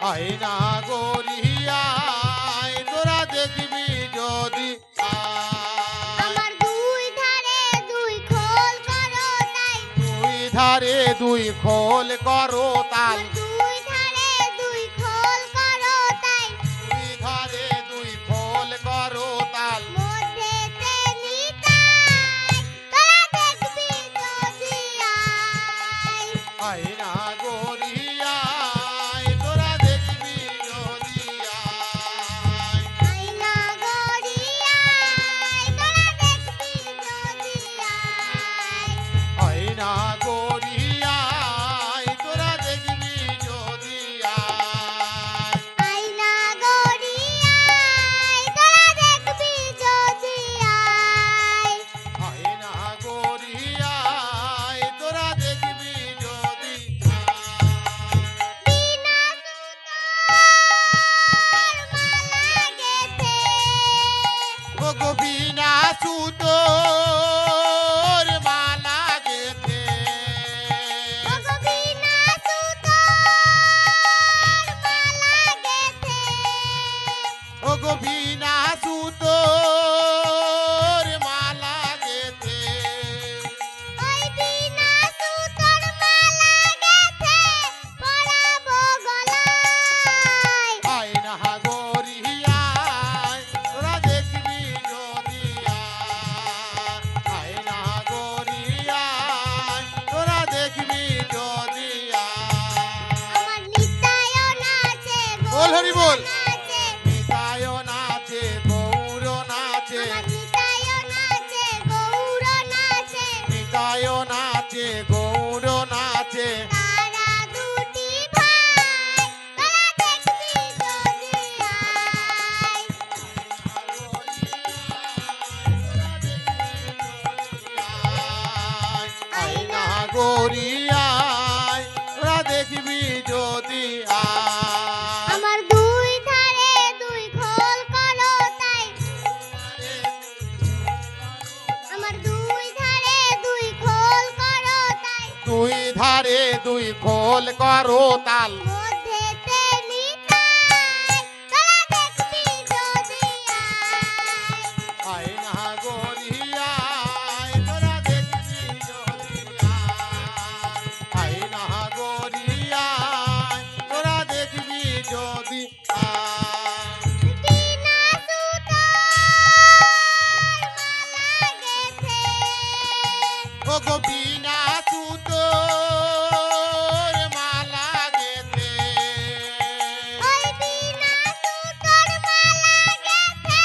আয়না গড়িয়ায় তোরা দেখবি যদি আমার দুই ধারে দুই খোল করো তাই দুই ধারে দুই খোল করো তাল দুই ধারে দুই খোল করো তাই দুই ধারে দুই খোল করো তাল মধ্যেতে নিতাই তোরা দেখবি যদি আয়না গড়িয়ায় তোরা দেখবি যদি আয়না গড়িয়ায় তোরা দেখবি যদি আয়না গড়িয়ায় তোরা দেখবি যদি আয়না গড়িয়ায় তোরা দেখবি যদি আয়না গড়িয়ায় তোরা দেখবি যদি বিনা সুতোর মালা গেথে ও গো বিনা সুতোর মালা গেথে ও গো বিনা সুতোর মালা গেথে ও গো বিনা সুতোর মালা গেথে ওই বিনা সুতোর মালা গেথে পরাবো গলায় আয়না গড়িয়ায় তোরা দেখবি যদি আয়না গড়িয়ায় তোরা দেখবি যদি আমার নিতায়ন আছে বল হরি বল। নাচে নিতায় নাচে গৌর নাচে আমার নিতায়ন আছে গৌর নাচে নিতায় নাচে গৌর নাচে তারা দুটি ভাই তোরা দেখবি যদি আয়না গড়িয়ায় তোরা দেখবি যদি আমার দুই ধারে দুই খোল করো তাই আমার দুই ধারে দুই খোল করো তাই দুই ধারে দুই খোল করো তাল মধ্যেতে নিতাই তোরা দেখবি যদি আয়না গড়িয়ায় তোরা দেখবি যদি আয়না গড়িয়ায় তোরা দেখবি যদি বিনা সুতোর মালা গেথে ও গো বিনা সুতোর মালা গেথে ওই বিনা সুতোর মালা গেথে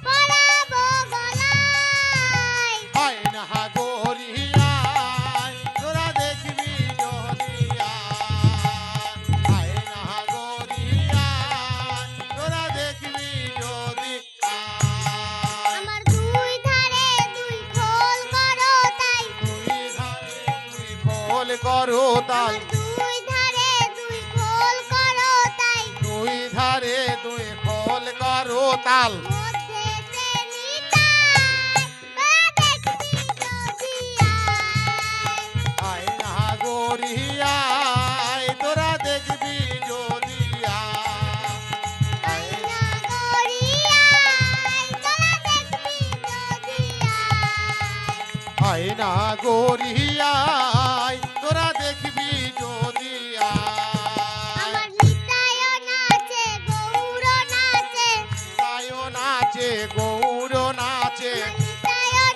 পরাবো গলায় আয়না গড়িয়ায় তোরা দেখবি যদি আয়না গড়িয়ায় তোরা দেখবি যদি আমার দুই ধারে দুই খোল করো তাই দুই ধারে দুই খোল করো তাল দুই ধারে দুই খোল করো তাই দুই ধারে দুই খোল করো তাল মধ্যেতে নিতাই তোরা দেখবি যদি আয়না গড়িয়ায় তোরা দেখবি যদি আয়না গড়িয়ায় তোরা দেখবি যদি আয়না গড়িয়ায় তোরা দেখবি যদি আমার নিতায়ন আছে গৌর নাচে নিতায়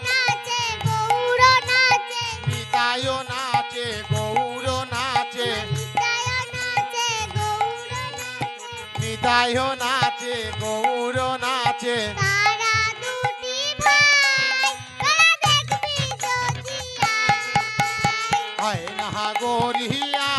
নাচে গৌর নাচে নিতায়ন আছে গৌর নাচে নিতায় নাচে গৌর নাচে নিতায়ন আছে গৌর নাচে নিতায় নাচে গৌর নাচে তারা দুটি ভাই তোরা দেখবি যদি আয়না গড়িয়া